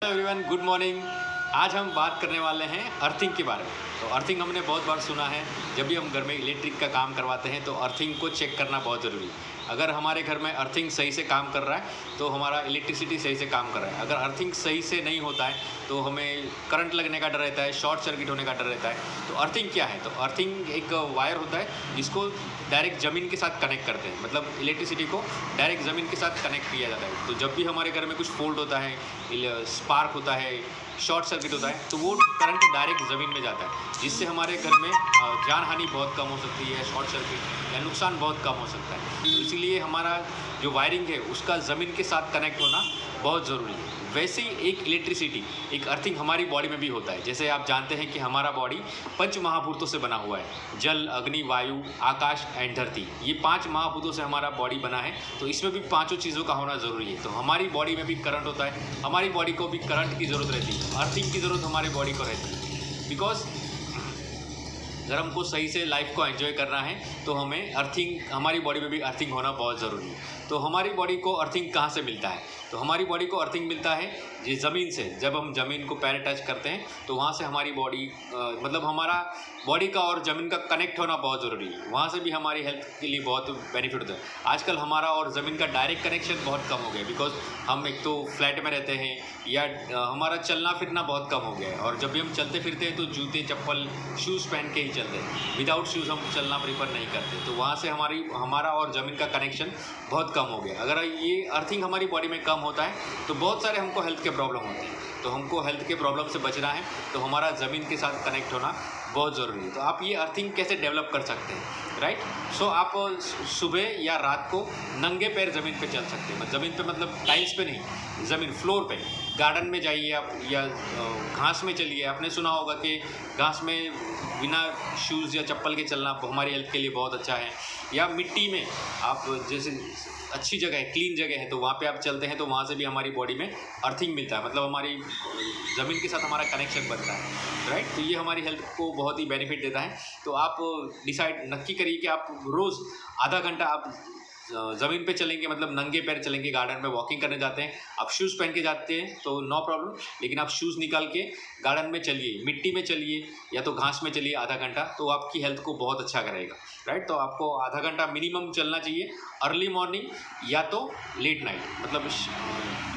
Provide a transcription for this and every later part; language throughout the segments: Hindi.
Hello everyone, good morning. आज हम बात करने वाले हैं अर्थिंग के बारे में। तो अर्थिंग हमने बहुत बार सुना है, जब भी हम घर में इलेक्ट्रिक का काम करवाते हैं तो अर्थिंग को चेक करना बहुत ज़रूरी है। अगर हमारे घर में अर्थिंग सही से काम कर रहा है तो हमारा इलेक्ट्रिसिटी सही से काम कर रहा है। अगर अर्थिंग सही से नहीं होता है तो हमें करंट लगने का डर रहता है, शॉर्ट सर्किट होने का डर रहता है। तो अर्थिंग क्या है? तो अर्थिंग एक वायर होता है जिसको डायरेक्ट ज़मीन के साथ कनेक्ट करते हैं, मतलब इलेक्ट्रिसिटी को डायरेक्ट ज़मीन के साथ कनेक्ट किया जाता है। तो जब भी हमारे घर में कुछ फॉल्ट होता है, स्पार्क होता है, शॉर्ट सर्किट होता है, तो वो करंट डायरेक्ट ज़मीन में जाता है, जिससे हमारे घर में जान हानि बहुत कम हो सकती है, शॉर्ट सर्किट या नुकसान बहुत कम हो सकता है। तो इसीलिए हमारा जो वायरिंग है उसका ज़मीन के साथ कनेक्ट होना बहुत ज़रूरी है। वैसे ही एक इलेक्ट्रिसिटी, एक अर्थिंग हमारी बॉडी में भी होता है। जैसे आप जानते हैं कि हमारा बॉडी 5 महाभूतों से बना हुआ है, जल, अग्नि, वायु, आकाश एंड धरती। ये 5 महाभूतों से हमारा बॉडी बना है, तो इसमें भी पाँचों चीज़ों का होना ज़रूरी है। तो हमारी बॉडी में भी करंट होता है, हमारी बॉडी को भी करंट की ज़रूरत रहती है, अर्थिंग की ज़रूरत हमारी बॉडी को रहती है। बिकॉज अगर हमको सही से लाइफ को एंजॉय करना है तो हमें अर्थिंग, हमारी बॉडी में भी अर्थिंग होना बहुत ज़रूरी है। तो हमारी बॉडी को अर्थिंग कहाँ से मिलता है? तो हमारी बॉडी को अर्थिंग मिलता है ये ज़मीन से। जब हम ज़मीन को पैर टच करते हैं तो वहाँ से हमारी बॉडी मतलब हमारा बॉडी का और ज़मीन का कनेक्ट होना बहुत ज़रूरी है। वहाँ से भी हमारी हेल्थ के लिए बहुत बेनिफिट होता है। आजकल हमारा और ज़मीन का डायरेक्ट कनेक्शन बहुत कम हो गया, बिकॉज हम एक तो फ्लैट में रहते हैं या हमारा चलना फिरना बहुत कम हो गया है। और जब भी हम चलते फिरते हैं तो जूते, चप्पल, शूज़ पहन के ही चलते हैं। विदाउट शूज़ हम चलना प्रीफर नहीं करते। तो वहाँ से हमारा और ज़मीन का कनेक्शन बहुत कम हो गया। अगर ये अर्थिंग हमारी बॉडी में कम होता है तो बहुत सारे हमको हेल्थ के प्रॉब्लम होते हैं। तो हमको हेल्थ के प्रॉब्लम से बचना है तो हमारा ज़मीन के साथ कनेक्ट होना बहुत ज़रूरी है। तो आप ये अर्थिंग कैसे डेवलप कर सकते हैं, राइट? सो आप सुबह या रात को नंगे पैर ज़मीन पे चल सकते हैं। ज़मीन पे मतलब टाइल्स पे नहीं, ज़मीन फ्लोर पे। गार्डन में जाइए आप या घास में चलिए। आपने सुना होगा कि घास में बिना शूज़ या चप्पल के चलना हमारी हेल्थ के लिए बहुत अच्छा है। या मिट्टी में आप, जैसे अच्छी जगह है, क्लीन जगह है, तो वहाँ पे आप चलते हैं तो वहाँ से भी हमारी बॉडी में अर्थिंग मिलता है, मतलब हमारी ज़मीन के साथ हमारा कनेक्शन बनता है, राइट? तो ये हमारी हेल्थ को बहुत ही बेनिफिट देता है। तो आप डिसाइड नक्की करिए कि आप रोज़ आधा घंटा आप ज़मीन पे चलेंगे, मतलब नंगे पैर चलेंगे। गार्डन में वॉकिंग करने जाते हैं, आप शूज़ पहन के जाते हैं तो नो प्रॉब्लम, लेकिन आप शूज़ निकाल के गार्डन में चलिए, मिट्टी में चलिए या तो घास में चलिए आधा घंटा, तो आपकी हेल्थ को बहुत अच्छा करेगा, राइट? तो आपको आधा घंटा मिनिमम चलना चाहिए, अर्ली मॉर्निंग या तो लेट नाइट, मतलब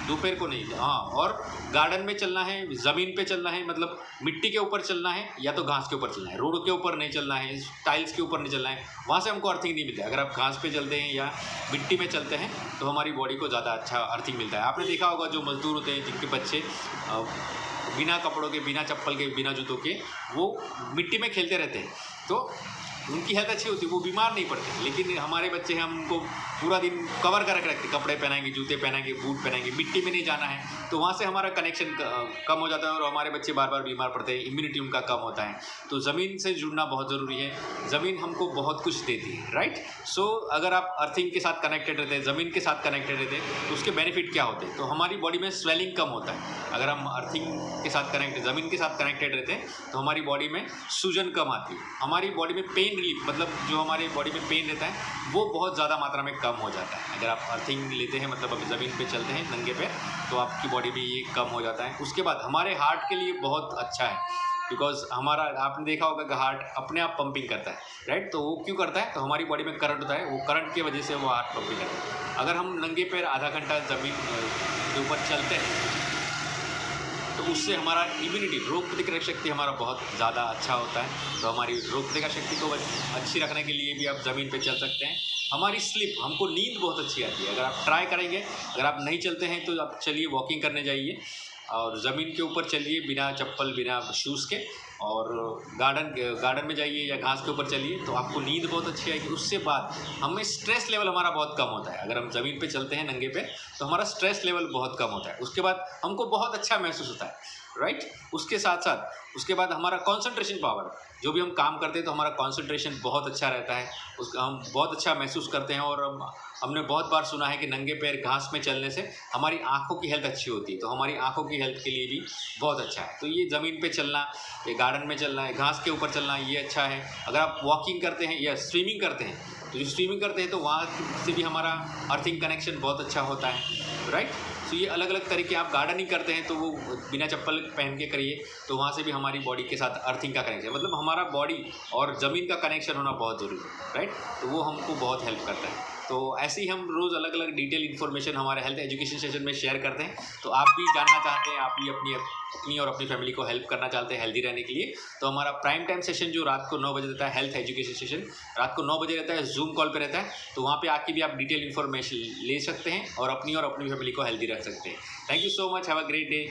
दोपहर को नहीं। हाँ, और गार्डन में चलना है, ज़मीन पे चलना है, मतलब मिट्टी के ऊपर चलना है या तो घास के ऊपर चलना है। रोड के ऊपर नहीं चलना है, टाइल्स के ऊपर नहीं चलना है, वहाँ से हमको अर्थिंग नहीं मिलता है। अगर आप घास पे चलते हैं या मिट्टी में चलते हैं तो हमारी बॉडी को ज़्यादा अच्छा अर्थिंग मिलता है। आपने देखा होगा जो मज़दूर होते हैं जिनके बच्चे बिना कपड़ों के, बिना चप्पल के, बिना जूतों के वो मिट्टी में खेलते रहते हैं, तो उनकी हेल्थ अच्छी होती है, वो बीमार नहीं पड़ते। लेकिन हमारे बच्चे हैं, हम उनको पूरा दिन कवर करके रखते, कपड़े पहनाएंगे, जूते पहनाएंगे, बूट पहनाएंगे, मिट्टी में नहीं जाना है, तो वहाँ से हमारा कनेक्शन कम हो जाता है और हमारे बच्चे बार बार बीमार पड़ते हैं, इम्यूनिटी उनका कम होता है। तो ज़मीन से जुड़ना बहुत ज़रूरी है। ज़मीन हमको बहुत कुछ देती है, राइट? सो अगर आप अर्थिंग के साथ कनेक्टेड रहते हैं, ज़मीन के साथ कनेक्टेड रहते हैं, तो उसके बेनिफिट क्या होते हैं? तो हमारी बॉडी में स्वेलिंग कम होता है। अगर हम अर्थिंग के साथ ज़मीन के साथ कनेक्टेड रहते हैं तो हमारी बॉडी में सूजन कम आती है। हमारी बॉडी में पेन रिलीफ, मतलब जो हमारे बॉडी में पेन रहता है वो बहुत ज़्यादा मात्रा में कम हो जाता है। अगर आप अर्थिंग लेते हैं, मतलब अभी ज़मीन पे चलते हैं नंगे पे, तो आपकी बॉडी में ये कम हो जाता है। उसके बाद हमारे हार्ट के लिए बहुत अच्छा है, बिकॉज हमारा, आपने देखा होगा कि हार्ट अपने आप पंपिंग करता है, राइट? तो वो क्यों करता है? तो हमारी बॉडी में करंट होता है, वो करंट की वजह से वो हार्ट पंपिंग करता है। अगर हम नंगे पैर आधा घंटा ज़मीन के ऊपर चलते हैं तो उससे हमारा इम्यूनिटी, रोग प्रतिकारक शक्ति हमारा बहुत ज़्यादा अच्छा होता है। तो हमारी रोग प्रतिकारक शक्ति को अच्छी रखने के लिए भी आप ज़मीन पे चल सकते हैं। हमारी स्लीप, हमको नींद बहुत अच्छी आती है। अगर आप ट्राई करेंगे, अगर आप नहीं चलते हैं तो आप चलिए, वॉकिंग करने जाइए और ज़मीन के ऊपर चलिए बिना चप्पल, बिना शूज़ के, और गार्डन में जाइए या घास के ऊपर चलिए, तो आपको नींद बहुत अच्छी आएगी। उससे बाद हमें स्ट्रेस लेवल हमारा बहुत कम होता है। अगर हम ज़मीन पे चलते हैं नंगे पे तो हमारा स्ट्रेस लेवल बहुत कम होता है। उसके बाद हमको बहुत अच्छा महसूस होता है, राइट? उसके साथ साथ उसके बाद हमारा कॉन्सेंट्रेशन पावर, जो भी हम काम करते हैं तो हमारा कॉन्सेंट्रेशन बहुत अच्छा रहता है, उसका हम बहुत अच्छा महसूस करते हैं। और हमने बहुत बार सुना है कि नंगे पैर घास में चलने से हमारी आँखों की हेल्थ अच्छी होती है, तो हमारी आँखों की हेल्थ के लिए भी बहुत अच्छा है। तो ये ज़मीन पे चलना, ये गार्डन में चलना है, घास के ऊपर चलना, ये अच्छा है। अगर आप वॉकिंग करते हैं या स्विमिंग करते हैं, तो जो स्विमिंग करते हैं तो वहाँ से भी हमारा अर्थिंग कनेक्शन बहुत अच्छा होता है, राइट? सो ये अलग अलग तरीके, आप गार्डनिंग करते हैं तो वो बिना चप्पल पहन के करिए, तो वहाँ से भी हमारी बॉडी के साथ अर्थिंग का कनेक्शन, मतलब हमारा बॉडी और ज़मीन का कनेक्शन होना बहुत ज़रूरी है, राइट। तो वो हमको बहुत हेल्प करता है। तो ऐसे ही हम रोज़ अलग अलग डिटेल इन्फॉर्मेशन हमारे हेल्थ एजुकेशन सेशन में शेयर करते हैं। तो आप भी जानना चाहते हैं, आप भी अपनी और अपनी फैमिली को हेल्प करना चाहते हैं हेल्दी रहने के लिए, तो हमारा प्राइम टाइम सेशन जो रात को 9 बजे रहता है, हेल्थ एजुकेशन सेशन रात को 9 बजे रहता है, जूम कॉल पे रहता है। तो वहाँ पे आके भी आप डिटेल इन्फॉर्मेशन ले सकते हैं और अपनी फैमिली को हेल्दी रख सकते हैं। Thank you so much, have a great day.